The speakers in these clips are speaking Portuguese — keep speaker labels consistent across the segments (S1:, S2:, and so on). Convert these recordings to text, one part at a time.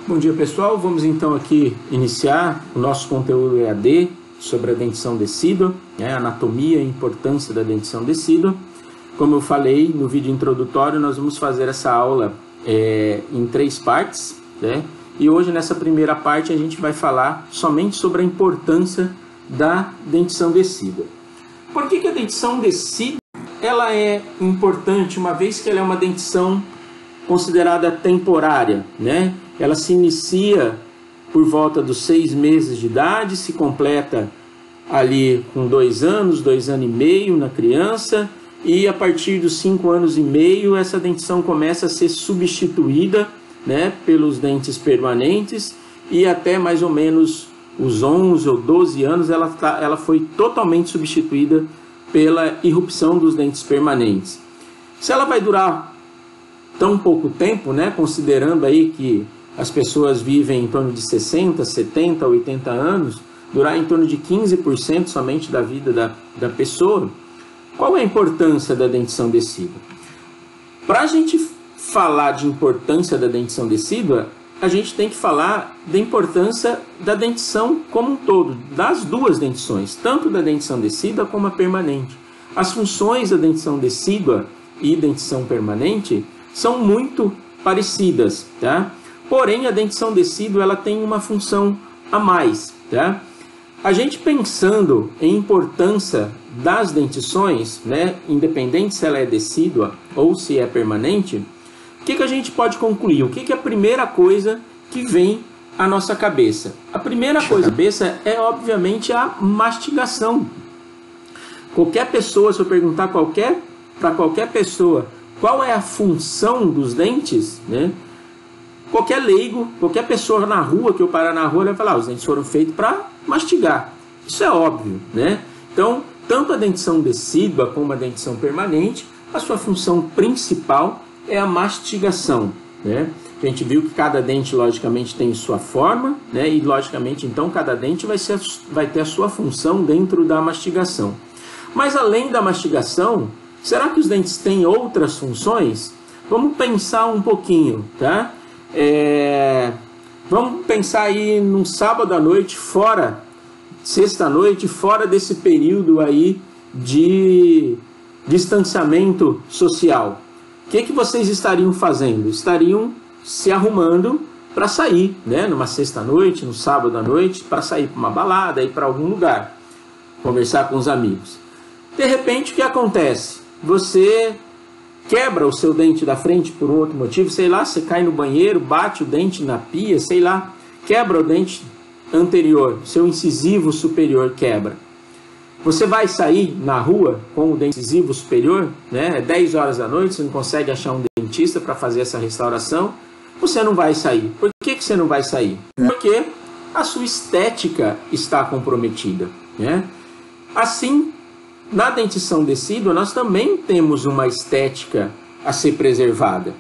S1: Bom dia, pessoal. Vamos então aqui iniciar o nosso conteúdo EAD sobre a dentição decídua, anatomia e importância da dentição decídua. Como eu falei no vídeo introdutório, nós vamos fazer essa aula em 3 partes, E hoje nessa primeira parte a gente vai falar somente sobre a importância da dentição decídua. Por que a dentição decídua ela é importante, uma vez que ela é uma dentição considerada temporária, Ela se inicia por volta dos 6 meses de idade, se completa ali com 2 anos, 2 anos e meio na criança, e a partir dos 5 anos e meio essa dentição começa a ser substituída, pelos dentes permanentes, e até mais ou menos os 11 ou 12 anos ela foi totalmente substituída pela irrupção dos dentes permanentes. Se ela vai durar tão pouco tempo, considerando aí que as pessoas vivem em torno de 60, 70, 80 anos, durar em torno de 15% somente da vida da pessoa, qual é a importância da dentição decídua? Para a gente falar de importância da dentição decídua, a gente tem que falar da importância da dentição como um todo, das duas dentições, tanto da dentição decídua como a permanente. As funções da dentição decídua e dentição permanente são muito parecidas, Porém, a dentição decídua ela tem uma função a mais, A gente pensando em importância das dentições, independente se ela é decídua ou se é permanente, o que a gente pode concluir? O que é a primeira coisa que vem à nossa cabeça? A primeira coisa à cabeça é, obviamente, a mastigação. Qualquer pessoa, se eu perguntar para qualquer pessoa qual é a função dos dentes, qualquer leigo, qualquer pessoa na rua, que eu parar na rua, ele vai falar, os dentes foram feitos para mastigar. Isso é óbvio, Então, tanto a dentição decídua como a dentição permanente, a sua função principal é a mastigação, A gente viu que cada dente, logicamente, tem sua forma, E, logicamente, então, cada dente vai ter a sua função dentro da mastigação. Mas, além da mastigação, será que os dentes têm outras funções? Vamos pensar um pouquinho, Vamos pensar aí num sábado à noite, sexta-noite, fora desse período aí de distanciamento social. O que vocês estariam fazendo? Estariam se arrumando para sair, numa sexta-noite, no sábado à noite, para sair para uma balada, ir para algum lugar, conversar com os amigos. De repente, o que acontece? Você quebra o seu dente da frente por um outro motivo, sei lá, você cai no banheiro, bate o dente na pia, sei lá, quebra o dente anterior, seu incisivo superior quebra. Você vai sair na rua com o dente incisivo superior, É 10 horas da noite, você não consegue achar um dentista para fazer essa restauração, você não vai sair. Por que você não vai sair? Porque a sua estética está comprometida, Assim, na dentição decídua, nós também temos uma estética a ser preservada,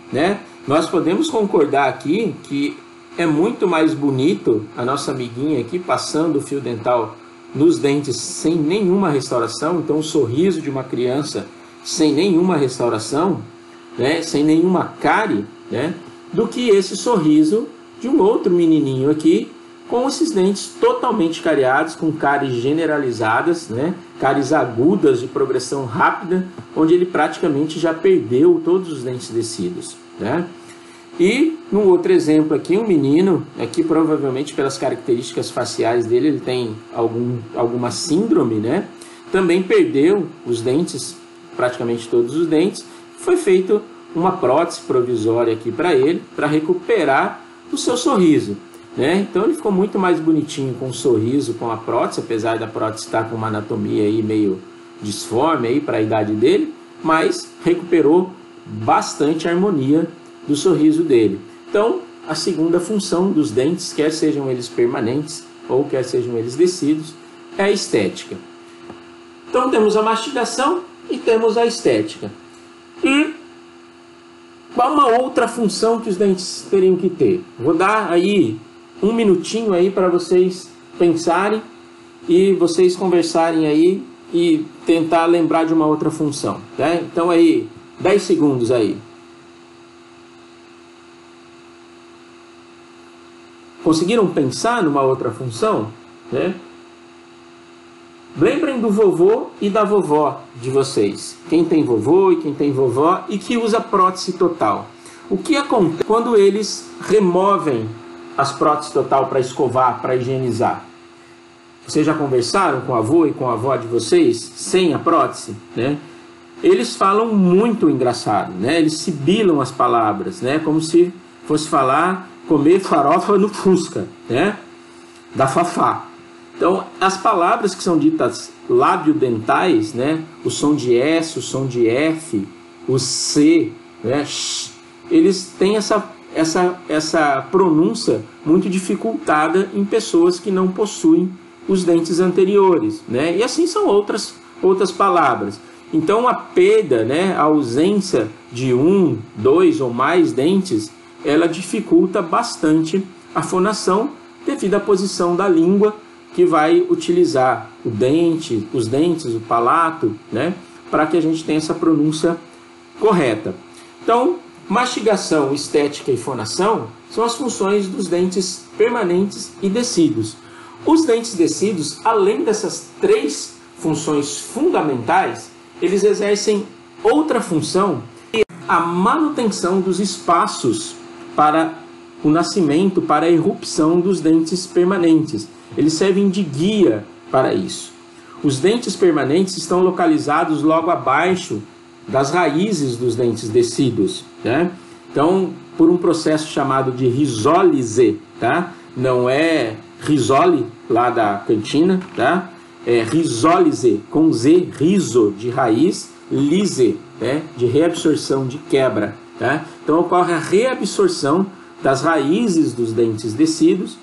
S1: Nós podemos concordar aqui que é muito mais bonito a nossa amiguinha aqui passando o fio dental nos dentes sem nenhuma restauração, então o sorriso de uma criança sem nenhuma restauração, sem nenhuma cárie, do que esse sorriso de um outro menininho aqui com esses dentes totalmente cariados, com cáries generalizadas, cáries agudas de progressão rápida, onde ele praticamente já perdeu todos os dentes decíduos, E, num outro exemplo aqui, um menino, aqui provavelmente pelas características faciais dele, ele tem alguma síndrome, Também perdeu os dentes, praticamente todos os dentes. Foi feito uma prótese provisória aqui para ele, para recuperar o seu sorriso, Então ele ficou muito mais bonitinho com o sorriso, com a prótese, apesar da prótese estar com uma anatomia aí meio disforme aí para a idade dele, mas recuperou bastante a harmonia do sorriso dele. Então, a segunda função dos dentes, quer sejam eles permanentes ou quer sejam eles decíduos, é a estética. Então, temos a mastigação e temos a estética. E qual uma outra função que os dentes teriam que ter? Vou dar aí um minutinho aí para vocês pensarem e vocês conversarem aí e tentar lembrar de uma outra função, Então aí, 10 segundos aí. Conseguiram pensar numa outra função? Né? Lembrem do vovô e da vovó de vocês. Quem tem vovô e quem tem vovó e que usa prótese total. O que acontece quando eles removem as próteses total para escovar, para higienizar? Vocês já conversaram com o avô e com a avó de vocês sem a prótese? Né? Eles falam muito engraçado, né? Eles sibilam as palavras, né? Como se fosse falar comer farofa no Fusca, né? Da Fafá. Então, as palavras que são ditas labiodentais, né? O som de S, o som de F, o C, né? Eles têm essa pronúncia muito dificultada em pessoas que não possuem os dentes anteriores, né? E assim são outras palavras. Então, a perda, né? A ausência de 1, 2 ou mais dentes, ela dificulta bastante a fonação devido à posição da língua que vai utilizar o dente, os dentes, o palato, né, para que a gente tenha essa pronúncia correta. Então, mastigação, estética e fonação são as funções dos dentes permanentes e descidos. Os dentes descidos, além dessas 3 funções fundamentais, eles exercem outra função, que é a manutenção dos espaços para o nascimento, para a erupção dos dentes permanentes. Eles servem de guia para isso. Os dentes permanentes estão localizados logo abaixo das raízes dos dentes descidos, né? Então, por um processo chamado de rizólise, tá? Não é risole lá da cantina, tá? É rizólise com Z, riso de raiz, lise, né? De reabsorção, de quebra, tá? Então ocorre a reabsorção das raízes dos dentes descidos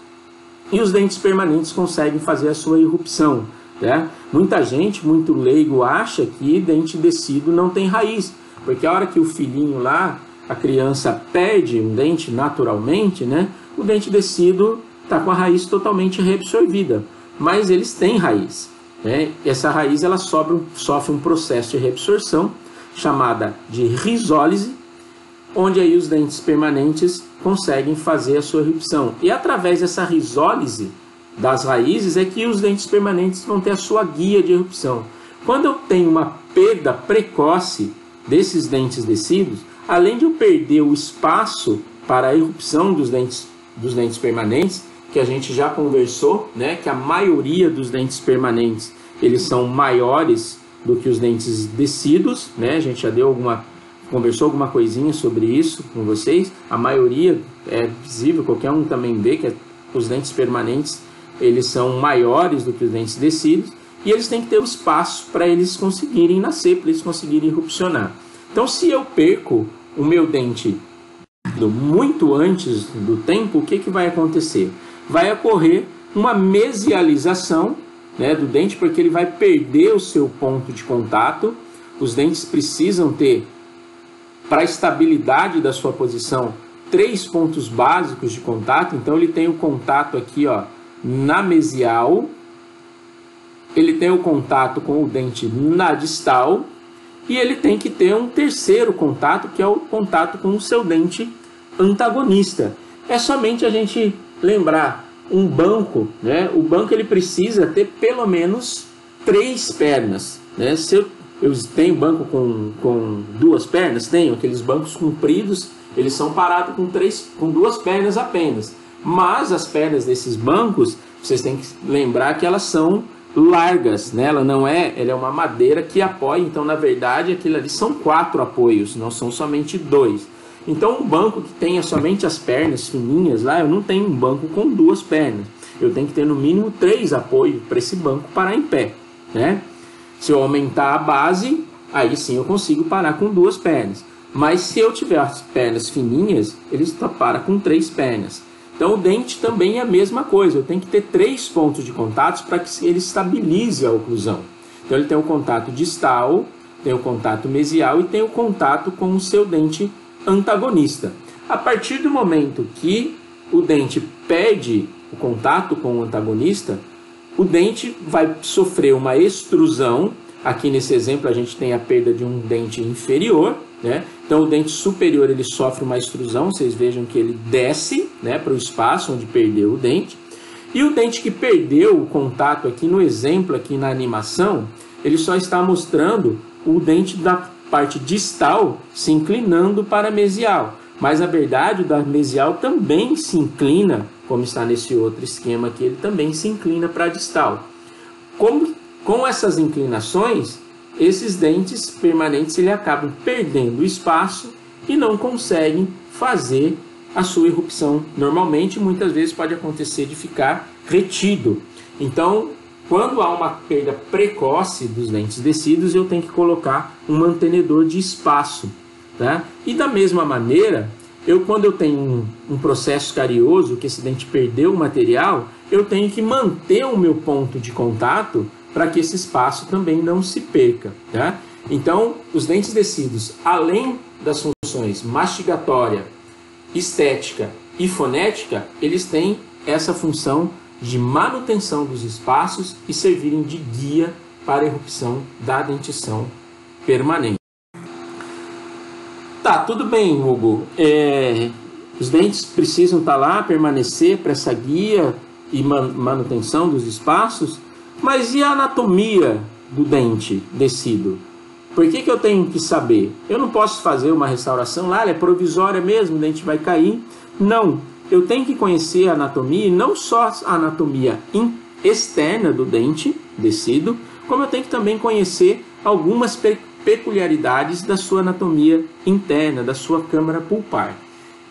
S1: e os dentes permanentes conseguem fazer a sua irrupção, né? Muita gente, muito leigo, acha que dente descido não tem raiz, porque a hora que o filhinho lá, a criança perde um dente naturalmente, né? O dente descido está com a raiz totalmente reabsorvida, mas eles têm raiz, né? Essa raiz ela sofre um processo de reabsorção chamada de rizólise, onde aí os dentes permanentes conseguem fazer a sua erupção. E através dessa rizólise das raízes é que os dentes permanentes vão ter a sua guia de erupção. Quando eu tenho uma perda precoce desses dentes descidos, além de eu perder o espaço para a erupção dos dentes permanentes, que a gente já conversou, né, que a maioria dos dentes permanentes eles são maiores do que os dentes descidos, né? A gente já conversou alguma coisinha sobre isso com vocês. A maioria é visível, qualquer um também vê que os dentes permanentes eles são maiores do que os dentes descidos e eles têm que ter um espaço para eles conseguirem nascer, para eles conseguirem erupcionar. Então, se eu perco o meu dente muito antes do tempo, o que vai acontecer? Vai ocorrer uma mesialização, né, do dente, porque ele vai perder o seu ponto de contato. Os dentes precisam ter, para a estabilidade da sua posição, 3 pontos básicos de contato. Então ele tem o contato aqui, ó, na mesial, ele tem o contato com o dente na distal e ele tem que ter um terceiro contato, que é o contato com o seu dente antagonista. É somente a gente lembrar um banco, né? O banco ele precisa ter pelo menos 3 pernas, né? Se eu tenho banco com 2 pernas, tenho aqueles bancos compridos, eles são parados com 2 pernas apenas. Mas as pernas desses bancos, vocês têm que lembrar que elas são largas, né? Ela é uma madeira que apoia, então na verdade aquilo ali são 4 apoios, não são somente 2. Então um banco que tenha somente as pernas fininhas lá, eu não tenho um banco com 2 pernas. Eu tenho que ter no mínimo 3 apoios para esse banco parar em pé, né? Se eu aumentar a base, aí sim eu consigo parar com 2 pernas. Mas se eu tiver as pernas fininhas, ele para com 3 pernas. Então o dente também é a mesma coisa. Eu tenho que ter 3 pontos de contato para que ele estabilize a oclusão. Então ele tem o contato distal, tem o contato mesial e tem o contato com o seu dente antagonista. A partir do momento que o dente perde o contato com o antagonista, o dente vai sofrer uma extrusão. Aqui nesse exemplo a gente tem a perda de um dente inferior, né? Então o dente superior ele sofre uma extrusão, vocês vejam que ele desce, né, para o espaço onde perdeu o dente. E o dente que perdeu o contato aqui no exemplo, aqui na animação, ele só está mostrando o dente da parte distal se inclinando para a mesial. Mas a verdade, o da mesial também se inclina, como está nesse outro esquema aqui, ele também se inclina para a distal. Com essas inclinações, esses dentes permanentes ele acabam perdendo espaço e não conseguem fazer a sua erupção normalmente. Muitas vezes pode acontecer de ficar retido. Então, quando há uma perda precoce dos dentes descidos, eu tenho que colocar um mantenedor de espaço, tá? E da mesma maneira, quando eu tenho um processo carioso, que esse dente perdeu o material, eu tenho que manter o meu ponto de contato para que esse espaço também não se perca, tá? Então, os dentes descidos, além das funções mastigatória, estética e fonética, eles têm essa função de manutenção dos espaços e servirem de guia para a erupção da dentição permanente. Tá, tudo bem, Hugo. Os dentes precisam estar lá, permanecer para essa guia e manutenção dos espaços, mas e a anatomia do dente descido? Por que eu tenho que saber? Eu não posso fazer uma restauração lá, ela é provisória mesmo, o dente vai cair. Não, eu tenho que conhecer a anatomia, e não só a anatomia externa do dente descido, como eu tenho que também conhecer algumas peculiaridades da sua anatomia interna, da sua câmara pulpar.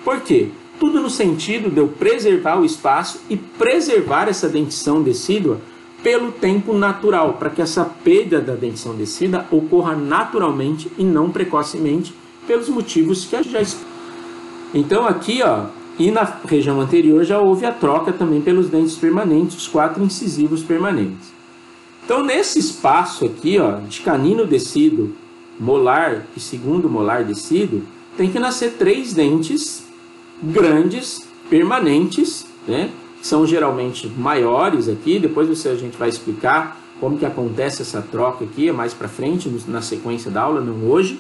S1: Por quê? Tudo no sentido de eu preservar o espaço e preservar essa dentição decídua pelo tempo natural, para que essa perda da dentição descida ocorra naturalmente e não precocemente, pelos motivos que a gente já explicou. Então aqui, ó, e na região anterior já houve a troca também pelos dentes permanentes, os 4 incisivos permanentes. Então nesse espaço aqui, ó, de canino descido, molar e segundo molar descido, tem que nascer 3 dentes grandes, permanentes, né? São geralmente maiores aqui, depois a gente vai explicar como que acontece essa troca aqui, mais para frente, na sequência da aula, não hoje.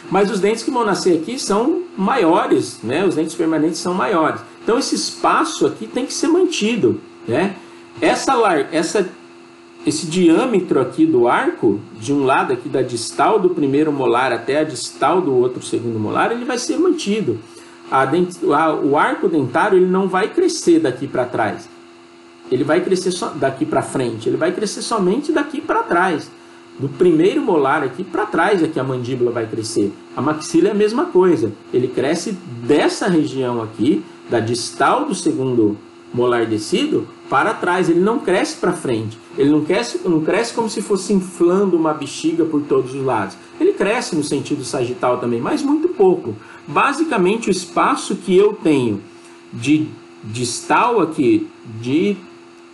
S1: Mas os dentes que vão nascer aqui são maiores, né? Os dentes permanentes são maiores. Então esse espaço aqui tem que ser mantido, né? Esse diâmetro aqui do arco, de um lado aqui da distal do primeiro molar até a distal do outro segundo molar, ele vai ser mantido. O arco dentário ele não vai crescer daqui para trás, ele vai crescer só daqui para frente, ele vai crescer somente daqui para trás, do primeiro molar aqui para trás, aqui a mandíbula vai crescer. A maxila é a mesma coisa, ele cresce dessa região aqui, da distal do segundo molar descido, para trás, ele não cresce para frente, ele não cresce como se fosse inflando uma bexiga por todos os lados. Ele cresce no sentido sagital também, mas muito pouco. Basicamente, o espaço que eu tenho de distal aqui, de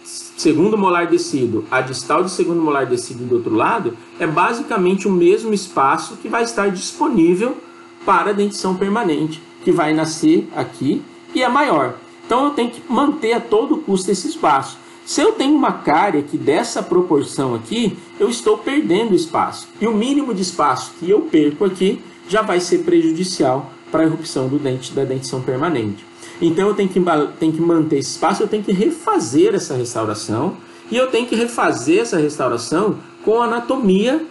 S1: segundo molar descido, a distal de segundo molar descido do outro lado, é basicamente o mesmo espaço que vai estar disponível para a dentição permanente, que vai nascer aqui e é maior. Então eu tenho que manter a todo custo esse espaço. Se eu tenho uma cárie aqui dessa proporção aqui, eu estou perdendo espaço. E o mínimo de espaço que eu perco aqui já vai ser prejudicial para a erupção do dente da dentição permanente. Então eu tenho que manter esse espaço, eu tenho que refazer essa restauração, e eu tenho que refazer essa restauração com a anatomia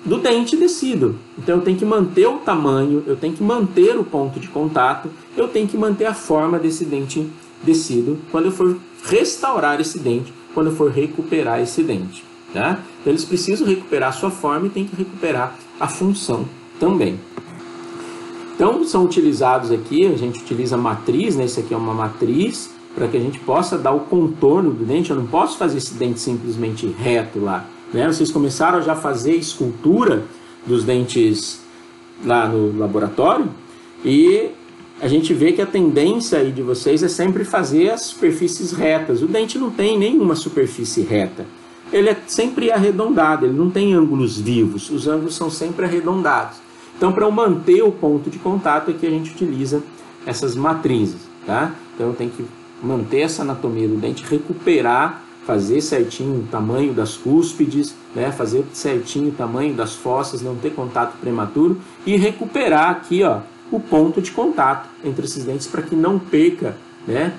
S1: do dente descido. Então eu tenho que manter o tamanho, eu tenho que manter o ponto de contato, eu tenho que manter a forma desse dente descido quando eu for restaurar esse dente, quando eu for recuperar esse dente, tá? Então eles precisam recuperar a sua forma e tem que recuperar a função também. Então são utilizados aqui, a gente utiliza matriz, né? Isso aqui é uma matriz para que a gente possa dar o contorno do dente. Eu não posso fazer esse dente simplesmente reto lá, né? Vocês começaram já a fazer escultura dos dentes lá no laboratório e a gente vê que a tendência aí de vocês é sempre fazer as superfícies retas. O dente não tem nenhuma superfície reta, ele é sempre arredondado, ele não tem ângulos vivos, os ângulos são sempre arredondados. Então, para eu manter o ponto de contato, aqui a gente utiliza essas matrizes, tá? Então, eu tenho que manter essa anatomia do dente, recuperar, fazer certinho o tamanho das cúspides, né? Fazer certinho o tamanho das fossas, não ter contato prematuro e recuperar aqui, ó, o ponto de contato entre esses dentes para que não perca, né,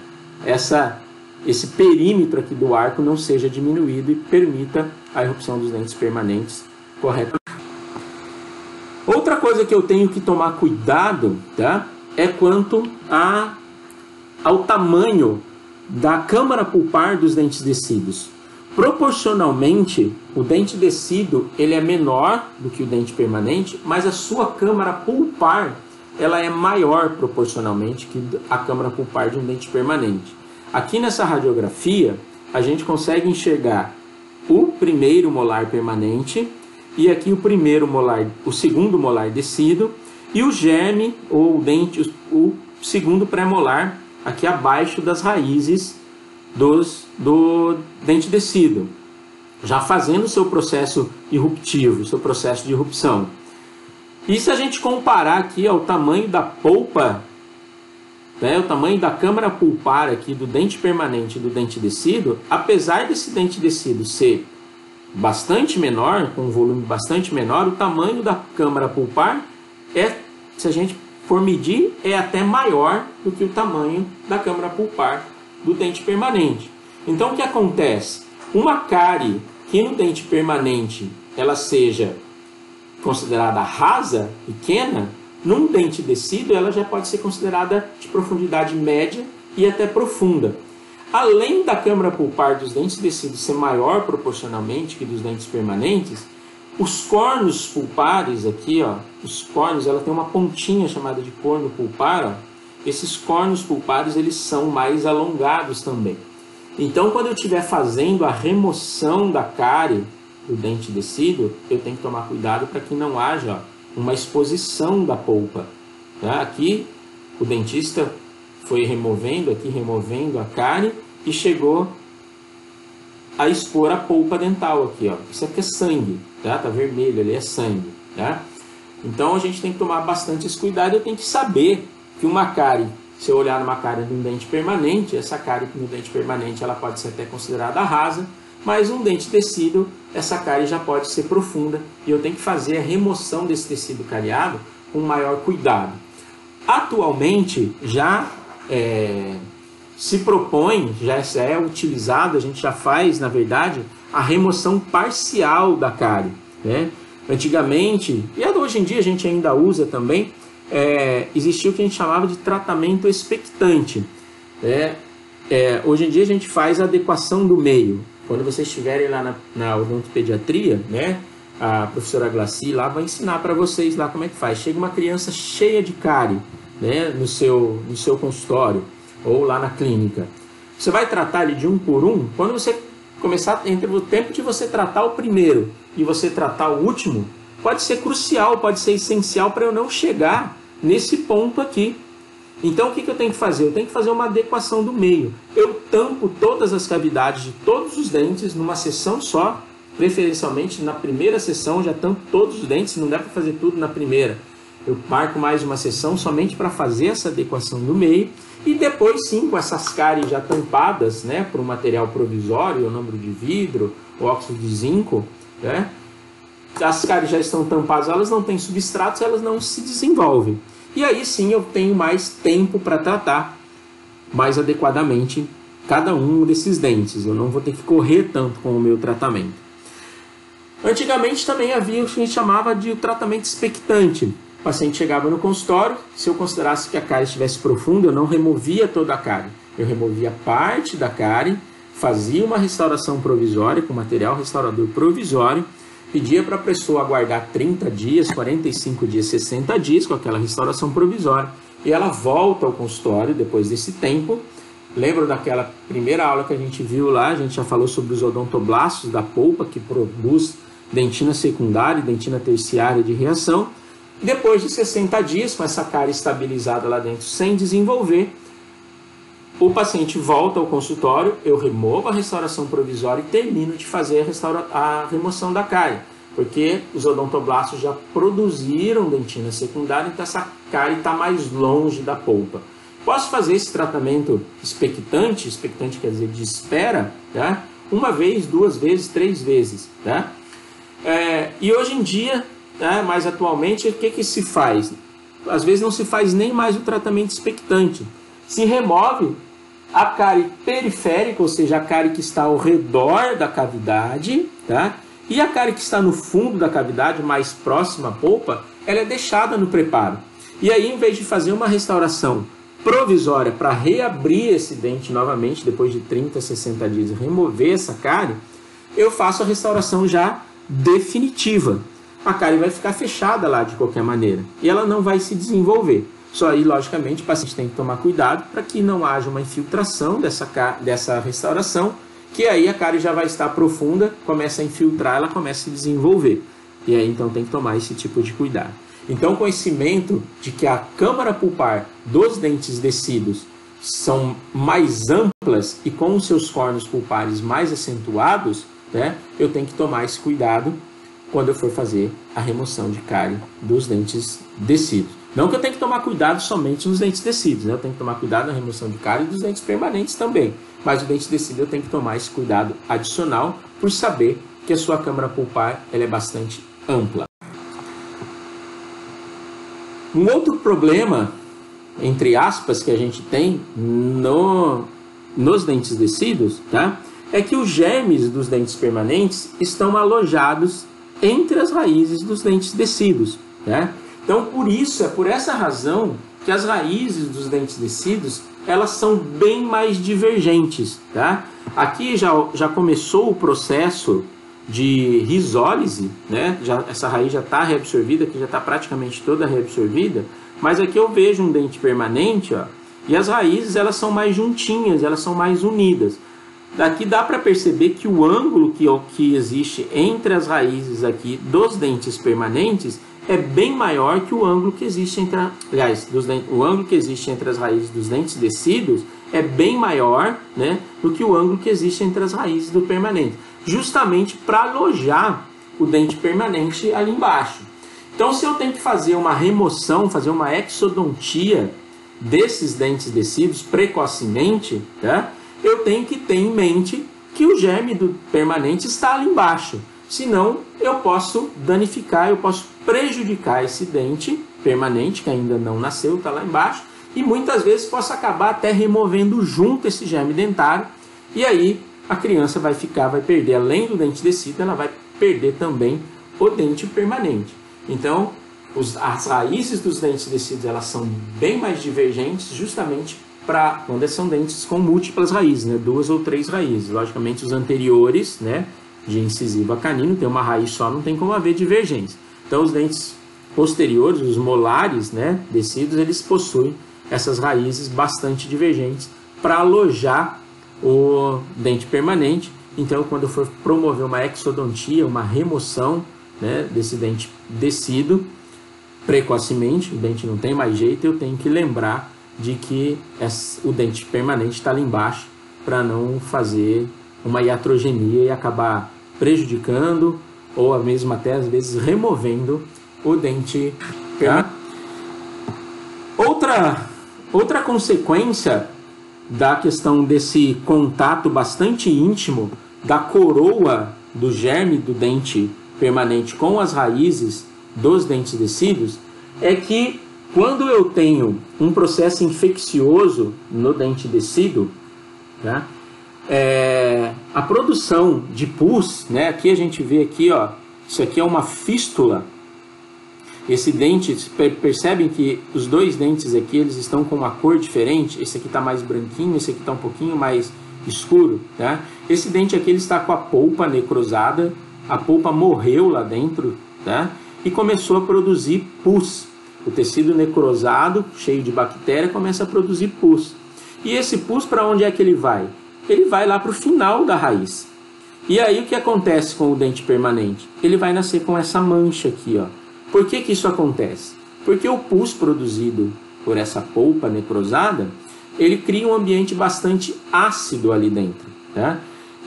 S1: esse perímetro aqui do arco não seja diminuído e permita a erupção dos dentes permanentes corretamente. Outra coisa que eu tenho que tomar cuidado, tá, é quanto ao tamanho da câmara pulpar dos dentes descidos. Proporcionalmente, o dente descido ele é menor do que o dente permanente, mas a sua câmara pulpar ela é maior proporcionalmente que a câmara pulpar de um dente permanente. Aqui nessa radiografia, a gente consegue enxergar o primeiro molar permanente e aqui o segundo molar descido e o germe ou o dente, o segundo pré-molar aqui abaixo das raízes do dente descido, já fazendo o seu processo irruptivo, seu processo de irrupção. E se a gente comparar aqui o tamanho da polpa, né, o tamanho da câmara pulpar aqui do dente permanente e do dente descido, apesar desse dente descido ser bastante menor, com um volume bastante menor, o tamanho da câmara pulpar se a gente for medir, é até maior do que o tamanho da câmara pulpar do dente permanente. Então o que acontece? Uma cárie que no dente permanente ela seja considerada rasa, pequena, num dente descido ela já pode ser considerada de profundidade média e até profunda. Além da câmara pulpar dos dentes descidos ser maior proporcionalmente que dos dentes permanentes, os cornos pulpares aqui, ó, os cornos, ela tem uma pontinha chamada de corno pulpar, ó. Esses cornos pulpares eles são mais alongados também. Então, quando eu estiver fazendo a remoção da cárie do dente descido, eu tenho que tomar cuidado para que não haja uma exposição da polpa. Tá? Aqui o dentista foi removendo a cárie e chegou a expor a polpa dental aqui, ó. Isso aqui é sangue, tá? Tá vermelho, ali é sangue, tá? Então a gente tem que tomar bastante esse cuidado. Eu tenho que saber que uma cárie, se eu olhar numa cárie de um dente permanente, essa cárie no dente permanente ela pode ser até considerada rasa, mas um dente descido, essa cárie já pode ser profunda e eu tenho que fazer a remoção desse tecido cariado com maior cuidado. Atualmente já se propõe, já é utilizado, a gente já faz, na verdade, a remoção parcial da cárie, né? Antigamente, e hoje em dia a gente ainda usa também, existia o que a gente chamava de tratamento expectante. Hoje em dia a gente faz a adequação do meio. Quando vocês estiverem lá na odontopediatria, né, a professora Glaci lá vai ensinar para vocês lá como é que faz. Chega uma criança cheia de cárie, né, no seu consultório ou lá na clínica. Você vai tratar ele de um por um. Quando você começar, entre o tempo de você tratar o primeiro e você tratar o último, pode ser crucial, pode ser essencial para eu não chegar nesse ponto aqui. Então o que eu tenho que fazer? Eu tenho que fazer uma adequação do meio. Eu tampo todas as cavidades de todos os dentes numa sessão só, preferencialmente na primeira sessão, já tampo todos os dentes, não dá para fazer tudo na primeira. Eu marco mais uma sessão somente para fazer essa adequação do meio e depois sim, com essas cáries já tampadas, né, por um material provisório, onâmbro de vidro, óxido de zinco, né, as cáries já estão tampadas, elas não têm substratos, elas não se desenvolvem. E aí sim eu tenho mais tempo para tratar mais adequadamente cada um desses dentes. Eu não vou ter que correr tanto com o meu tratamento. Antigamente também havia o que a gente chamava de tratamento expectante. O paciente chegava no consultório, se eu considerasse que a cárie estivesse profunda, eu não removia toda a cárie. Eu removia parte da cárie, fazia uma restauração provisória com material restaurador provisório, pedia para a pessoa aguardar 30 dias, 45 dias, 60 dias com aquela restauração provisória e ela volta ao consultório depois desse tempo. Lembra daquela primeira aula que a gente viu lá? A gente já falou sobre os odontoblastos da polpa que produz dentina secundária e dentina terciária de reação. Depois de 60 dias, com essa cárie estabilizada lá dentro sem desenvolver, o paciente volta ao consultório, eu removo a restauração provisória e termino de fazer a remoção da cárie, porque os odontoblastos já produziram dentina secundária, então essa cárie está mais longe da polpa. Posso fazer esse tratamento expectante quer dizer de espera, tá? Uma vez, duas vezes, três vezes. Tá? E hoje em dia, mais atualmente, o que se faz? às vezes não se faz nem mais o tratamento expectante. Se remove a cárie periférica, ou seja, a cárie que está ao redor da cavidade, tá? E a cárie que está no fundo da cavidade, mais próxima à polpa, ela é deixada no preparo. E aí, em vez de fazer uma restauração provisória para reabrir esse dente novamente, depois de 30, 60 dias, remover essa cárie, eu faço a restauração já definitiva. A cárie vai ficar fechada lá de qualquer maneira e ela não vai se desenvolver. Só aí, logicamente, o paciente tem que tomar cuidado para que não haja uma infiltração dessa restauração, que aí a cárie já vai estar profunda, começa a infiltrar, ela começa a se desenvolver. E aí, então, tem que tomar esse tipo de cuidado. Então, o conhecimento de que a câmara pulpar dos dentes descidos são mais amplas e com os seus córneos pulpares mais acentuados, né, eu tenho que tomar esse cuidado quando eu for fazer a remoção de cárie dos dentes descidos. Não que eu tenho que tomar cuidado somente nos dentes descidos, né? Eu tenho que tomar cuidado na remoção de cárie dos dentes permanentes também. Mas o dente descido eu tenho que tomar esse cuidado adicional por saber que a sua câmara pulpar ela é bastante ampla. Um outro problema, entre aspas, que a gente tem nos dentes descidos, tá? É que os germes dos dentes permanentes estão alojados entre as raízes dos dentes descidos, né? Então, por essa razão que as raízes dos dentes descidos, elas são bem mais divergentes, tá? Aqui já começou o processo de risólise, né? Essa raiz já está reabsorvida, aqui já está praticamente toda reabsorvida, mas aqui eu vejo um dente permanente, ó, e as raízes elas são mais juntinhas, elas são mais unidas. Daqui dá para perceber que o ângulo que existe entre as raízes aqui dos dentes permanentes é bem maior que o ângulo que existe o ângulo que existe entre as raízes dos dentes descidos é bem maior, né, do que o ângulo que existe entre as raízes do permanente, justamente para alojar o dente permanente ali embaixo. Então, se eu tenho que fazer uma remoção, fazer uma exodontia desses dentes descidos precocemente, tá, eu tenho que ter em mente que o germe do permanente está ali embaixo. Senão, eu posso danificar, eu posso prejudicar esse dente permanente, que ainda não nasceu, está lá embaixo, e muitas vezes posso acabar até removendo junto esse germe dentário, e aí a criança vai perder, além do dente descido, ela vai perder também o dente permanente. Então, as raízes dos dentes descidos, elas são bem mais divergentes, justamente para quando são dentes com múltiplas raízes, né? 2 ou 3 raízes. Logicamente, os anteriores, né, de incisivo a canino, tem uma raiz só, não tem como haver divergência. Então, os dentes posteriores, os molares, né, descidos, eles possuem essas raízes bastante divergentes para alojar o dente permanente. Então, quando eu for promover uma exodontia, uma remoção, né, desse dente descido precocemente, o dente não tem mais jeito, eu tenho que lembrar de que o dente permanente está ali embaixo para não fazer uma iatrogenia e acabar prejudicando ou mesmo até às vezes removendo o dente permanente. Outra consequência da questão desse contato bastante íntimo da coroa do germe do dente permanente com as raízes dos dentes descidos é que quando eu tenho um processo infeccioso no dente descido, tá, a produção de pus, né, aqui a gente vê aqui, ó, isso aqui é uma fístula. Esse dente, percebem que os dois dentes aqui, eles estão com uma cor diferente. Esse aqui está mais branquinho, esse aqui está um pouquinho mais escuro, tá? Esse dente aqui, ele está com a polpa necrosada, a polpa morreu lá dentro, tá? E começou a produzir pus. O tecido necrosado, cheio de bactéria, começa a produzir pus. E esse pus, para onde é que ele vai? Ele vai lá para o final da raiz. E aí o que acontece com o dente permanente? Ele vai nascer com essa mancha aqui, ó. Por que que isso acontece? Porque o pus produzido por essa polpa necrosada, ele cria um ambiente bastante ácido ali dentro, tá?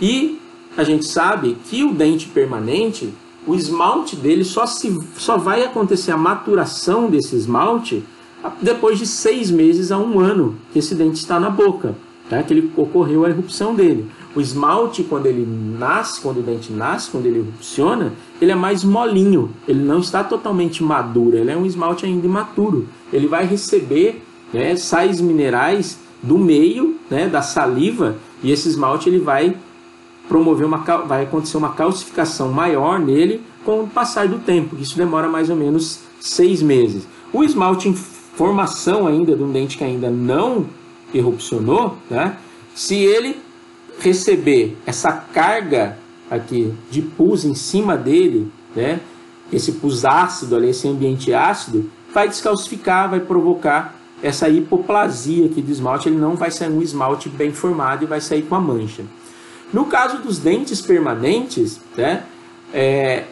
S1: E a gente sabe que o dente permanente, o esmalte dele só vai acontecer a maturação desse esmalte depois de 6 meses a 1 ano que esse dente está na boca. tá? Que ele ocorreu a erupção dele. O esmalte, quando ele nasce, quando o dente nasce, quando ele erupciona, ele é mais molinho, ele não está totalmente maduro, ele é um esmalte ainda imaturo. Ele vai receber, né, sais minerais do meio, né, da saliva, e esse esmalte ele vai vai acontecer uma calcificação maior nele com o passar do tempo. Isso demora mais ou menos 6 meses. O esmalte em formação ainda de um dente que ainda não erupcionou, né, se ele receber essa carga aqui de pus em cima dele, né, esse pus ácido ali, esse ambiente ácido, vai descalcificar, vai provocar essa hipoplasia aqui do esmalte. Ele não vai sair um esmalte bem formado e vai sair com a mancha. No caso dos dentes permanentes, né,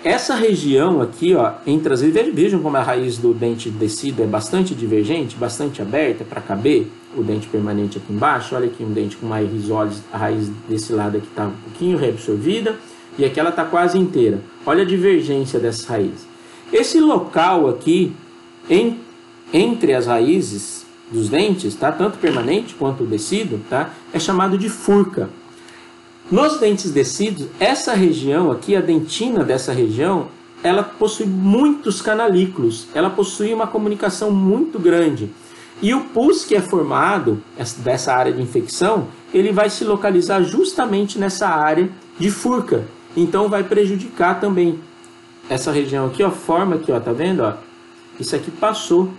S1: essa região aqui, ó, entre as vejam como a raiz do dente descido é bastante divergente, bastante aberta para caber o dente permanente aqui embaixo. Olha aqui um dente com mais rizoles, a raiz desse lado aqui está um pouquinho reabsorvida e aqui ela está quase inteira. Olha a divergência dessa raiz. Esse local aqui, entre as raízes dos dentes, tá, tanto permanente quanto o descido, tá, é chamado de furca. Nos dentes descidos, essa região aqui, a dentina dessa região, ela possui muitos canalículos, ela possui uma comunicação muito grande. E o pus que é formado dessa área de infecção, ele vai se localizar justamente nessa área de furca. Então vai prejudicar também essa região aqui, ó, forma aqui, ó, tá vendo, ó? Isso aqui passou,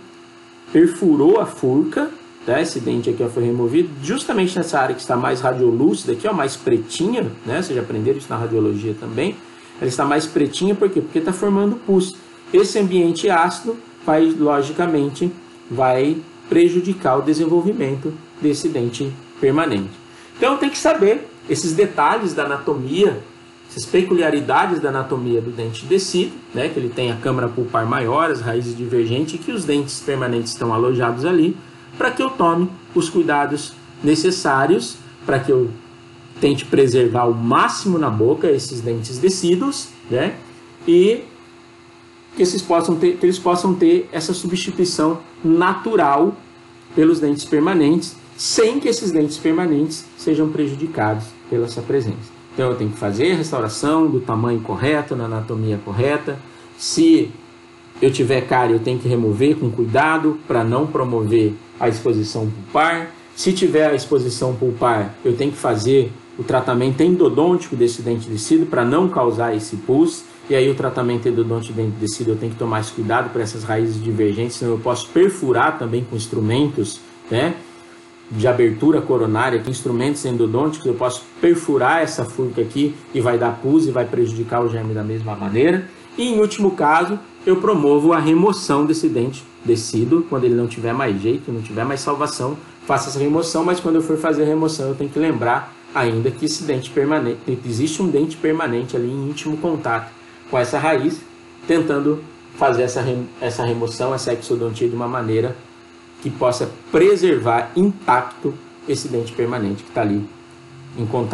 S1: perfurou a furca. Tá? Esse dente aqui, ó, foi removido justamente nessa área que está mais radiolúcida aqui, ó, mais pretinha, né? Vocês já aprenderam isso na radiologia também. Ela está mais pretinha, por quê? Porque está formando pus. Esse ambiente ácido vai, logicamente, vai prejudicar o desenvolvimento desse dente permanente. Então tem que saber esses detalhes da anatomia, essas peculiaridades da anatomia do dente descido, né? Que ele tem a câmara pulpar maior, as raízes divergentes e que os dentes permanentes estão alojados ali, para que eu tome os cuidados necessários, para que eu tente preservar ao máximo na boca esses dentes descidos, né? E que eles possam ter essa substituição natural pelos dentes permanentes, sem que esses dentes permanentes sejam prejudicados pela sua presença. Então eu tenho que fazer a restauração do tamanho correto, na anatomia correta. Se eu tiver cárie, eu tenho que remover com cuidado para não promover a exposição pulpar. Se tiver a exposição pulpar, eu tenho que fazer o tratamento endodôntico desse dente descido para não causar esse pus. E aí o tratamento endodôntico do dente descido eu tenho que tomar esse cuidado para essas raízes divergentes, senão eu posso perfurar também com instrumentos, né, de abertura coronária, com instrumentos endodônticos, eu posso perfurar essa furca aqui e vai dar pus e vai prejudicar o germe da mesma maneira. E em último caso, eu promovo a remoção desse dente descido, quando ele não tiver mais jeito, não tiver mais salvação, faça essa remoção, mas quando eu for fazer a remoção eu tenho que lembrar ainda que esse dente permanente, existe um dente permanente ali em íntimo contato com essa raiz, tentando fazer essa remoção, essa exodontia de uma maneira que possa preservar intacto esse dente permanente que está ali em contato.